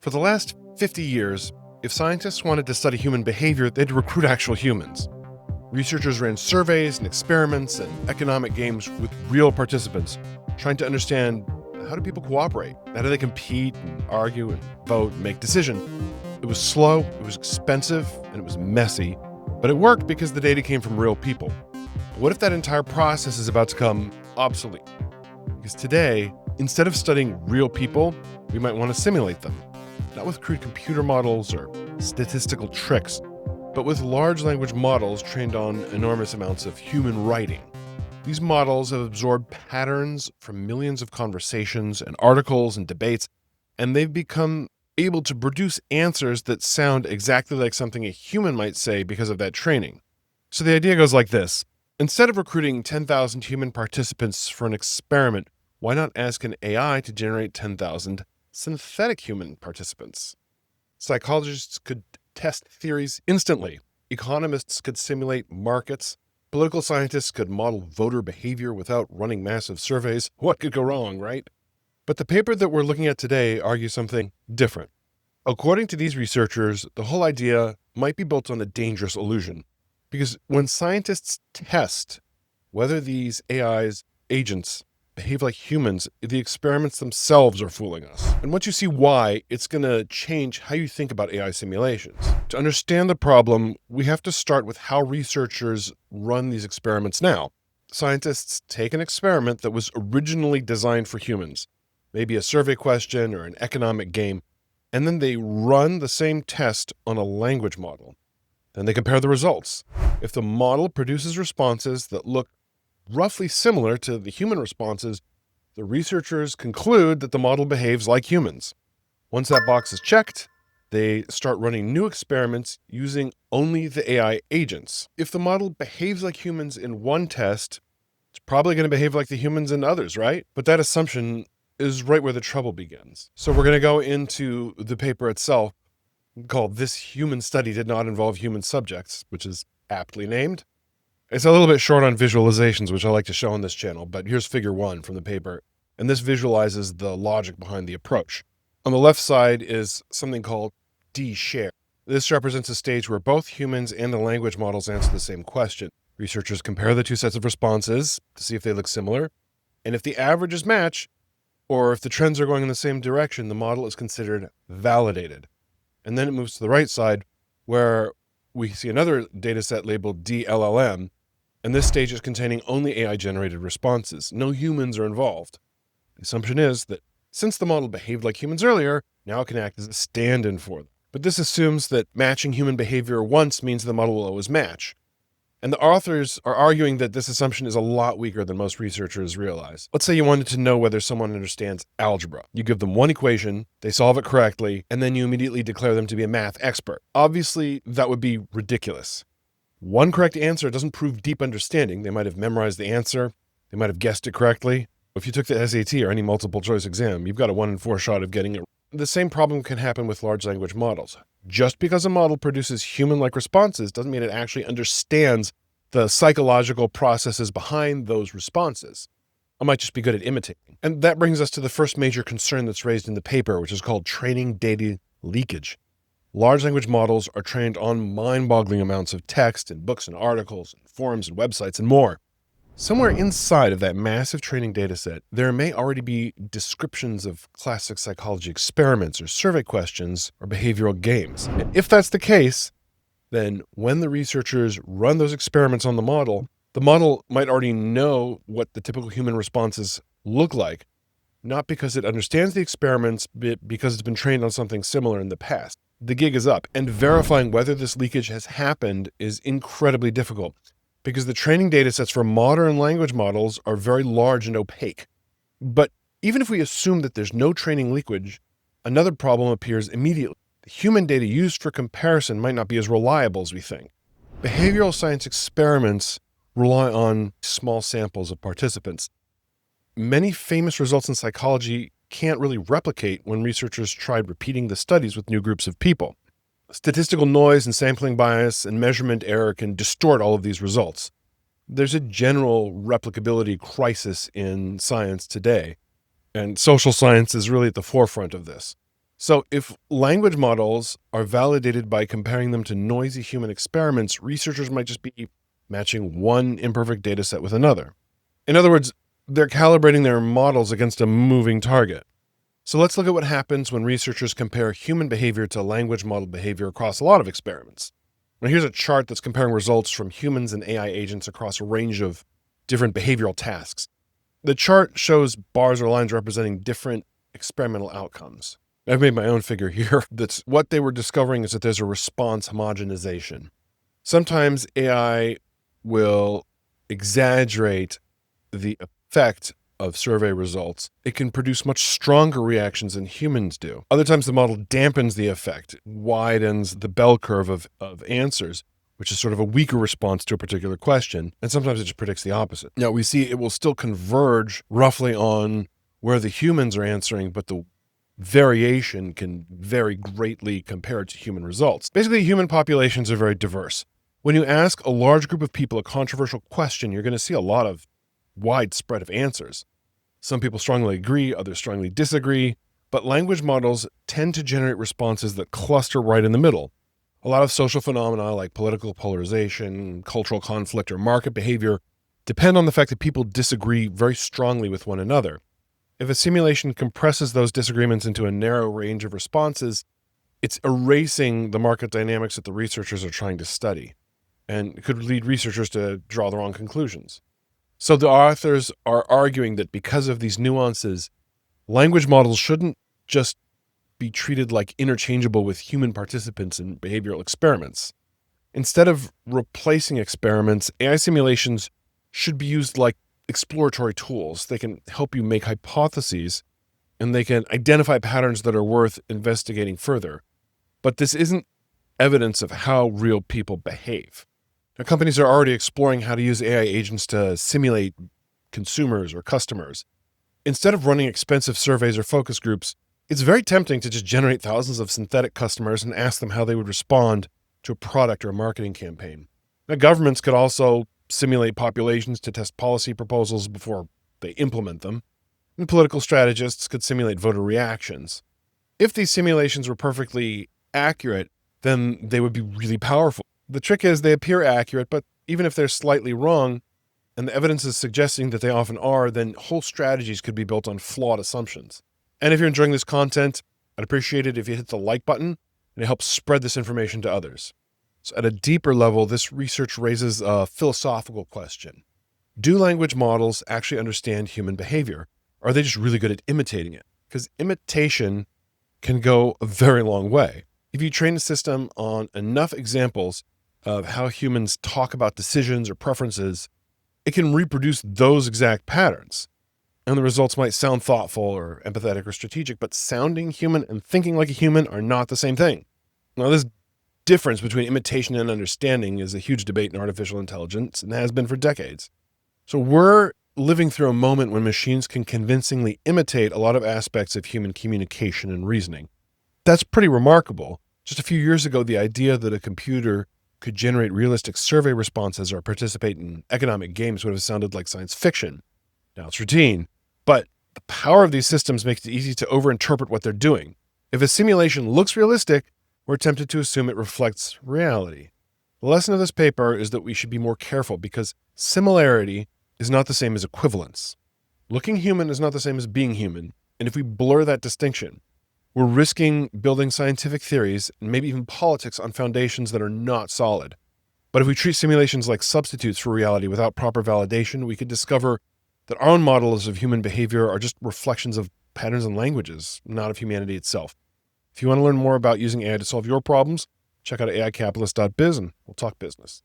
For the last 50 years, if scientists wanted to study human behavior, they'd recruit actual humans. Researchers ran surveys and experiments and economic games with real participants, trying to understand how do people cooperate? How do they compete and argue and vote and make decisions? It was slow, it was expensive, and it was messy, but it worked because the data came from real people. What if that entire process is about to become obsolete? Because today, instead of studying real people, we might want to simulate them. Not with crude computer models or statistical tricks, but with large language models trained on enormous amounts of human writing. These models have absorbed patterns from millions of conversations and articles and debates, and they've become able to produce answers that sound exactly like something a human might say because of that training. So the idea goes like this. Instead of recruiting 10,000 human participants for an experiment, why not ask an AI to generate 10,000 synthetic human participants? Psychologists could test theories instantly. Economists could simulate markets. Political scientists could model voter behavior without running massive surveys. What could go wrong, right? But the paper that we're looking at today argues something different. According to these researchers, the whole idea might be built on a dangerous illusion. Because when scientists test whether these AI's agents behave like humans, the experiments themselves are fooling us. And once you see why, it's going to change how you think about AI simulations. To understand the problem, we have to start with how researchers run these experiments now. Scientists take an experiment that was originally designed for humans, maybe a survey question or an economic game, and then they run the same test on a language model. Then they compare the results. If the model produces responses that look roughly similar to the human responses, the researchers conclude that the model behaves like humans. Once that box is checked, they start running new experiments using only the AI agents. If the model behaves like humans in one test, it's probably going to behave like the humans in others, right? But that assumption is right where the trouble begins. So we're going to go into the paper itself, called "This Human Study Did Not Involve Human Subjects," which is aptly named. It's a little bit short on visualizations, which I like to show on this channel, but here's figure 1 from the paper, and this visualizes the logic behind the approach. On the left side is something called D-share. This represents a stage where both humans and the language models answer the same question. Researchers compare the two sets of responses to see if they look similar, and if the averages match, or if the trends are going in the same direction, the model is considered validated. And then it moves to the right side, where we see another data set labeled DLLM, and this stage is containing only AI-generated responses. No humans are involved. The assumption is that since the model behaved like humans earlier, now it can act as a stand-in for them. But this assumes that matching human behavior once means the model will always match. And the authors are arguing that this assumption is a lot weaker than most researchers realize. Let's say you wanted to know whether someone understands algebra. You give them one equation, they solve it correctly, and then you immediately declare them to be a math expert. Obviously, that would be ridiculous. One correct answer doesn't prove deep understanding. They might have memorized the answer. They might have guessed it correctly. If you took the SAT or any multiple choice exam, you've got a 1 in 4 shot of getting it. The same problem can happen with large language models. Just because a model produces human-like responses doesn't mean it actually understands the psychological processes behind those responses. It might just be good at imitating. And that brings us to the first major concern that's raised in the paper, which is called training data leakage. Large language models are trained on mind-boggling amounts of text and books and articles and forums and websites and more. Somewhere inside of that massive training data set, there may already be descriptions of classic psychology experiments or survey questions or behavioral games. And if that's the case, then when the researchers run those experiments on the model might already know what the typical human responses look like, not because it understands the experiments, but because it's been trained on something similar in the past. The gig is up, and verifying whether this leakage has happened is incredibly difficult because the training data sets for modern language models are very large and opaque. But even if we assume that there's no training leakage, another problem appears immediately. The human data used for comparison might not be as reliable as we think. Behavioral science experiments rely on small samples of participants. Many famous results in psychology can't really replicate when researchers tried repeating the studies with new groups of people. Statistical noise and sampling bias and measurement error can distort all of these results. There's a general replicability crisis in science today, and social science is really at the forefront of this. So, if language models are validated by comparing them to noisy human experiments, researchers might just be matching one imperfect data set with another. In other words, they're calibrating their models against a moving target. So let's look at what happens when researchers compare human behavior to language model behavior across a lot of experiments. Now, here's a chart that's comparing results from humans and AI agents across a range of different behavioral tasks. The chart shows bars or lines representing different experimental outcomes. I've made my own figure here. That's what they were discovering is that there's a response homogenization. Sometimes AI will exaggerate the effect of survey results. It can produce much stronger reactions than humans do. Other times the model dampens the effect, widens the bell curve of answers, which is sort of a weaker response to a particular question. And sometimes it just predicts the opposite. Now we see it will still converge roughly on where the humans are answering, but the variation can vary greatly compared to human results. Basically, human populations are very diverse. When you ask a large group of people a controversial question, you're going to see a lot of widespread of answers. Some people strongly agree, others strongly disagree, but language models tend to generate responses that cluster right in the middle. A lot of social phenomena like political polarization, cultural conflict, or market behavior depend on the fact that people disagree very strongly with one another. If a simulation compresses those disagreements into a narrow range of responses, it's erasing the market dynamics that the researchers are trying to study, and it could lead researchers to draw the wrong conclusions. So the authors are arguing that because of these nuances, language models shouldn't just be treated like interchangeable with human participants in behavioral experiments. Instead of replacing experiments, AI simulations should be used like exploratory tools. They can help you make hypotheses, and they can identify patterns that are worth investigating further. But this isn't evidence of how real people behave. Now, companies are already exploring how to use AI agents to simulate consumers or customers. Instead of running expensive surveys or focus groups, it's very tempting to just generate thousands of synthetic customers and ask them how they would respond to a product or a marketing campaign. Now, governments could also simulate populations to test policy proposals before they implement them, and political strategists could simulate voter reactions. If these simulations were perfectly accurate, then they would be really powerful. The trick is they appear accurate, but even if they're slightly wrong, and the evidence is suggesting that they often are, then whole strategies could be built on flawed assumptions. And if you're enjoying this content, I'd appreciate it if you hit the like button, and it helps spread this information to others. So at a deeper level, this research raises a philosophical question. Do language models actually understand human behavior? Or are they just really good at imitating it? Because imitation can go a very long way. If you train a system on enough examples of how humans talk about decisions or preferences, it can reproduce those exact patterns. And the results might sound thoughtful or empathetic or strategic, but sounding human and thinking like a human are not the same thing. Now, this difference between imitation and understanding is a huge debate in artificial intelligence and has been for decades. So we're living through a moment when machines can convincingly imitate a lot of aspects of human communication and reasoning. That's pretty remarkable. Just a few years ago, the idea that a computer could generate realistic survey responses or participate in economic games would have sounded like science fiction. Now it's routine, but the power of these systems makes it easy to overinterpret what they're doing. If a simulation looks realistic, we're tempted to assume it reflects reality. The lesson of this paper is that we should be more careful because similarity is not the same as equivalence. Looking human is not the same as being human, and if we blur that distinction, we're risking building scientific theories and maybe even politics on foundations that are not solid. But if we treat simulations like substitutes for reality without proper validation, we could discover that our own models of human behavior are just reflections of patterns and languages, not of humanity itself. If you want to learn more about using AI to solve your problems, check out aicapitalist.biz and we'll talk business.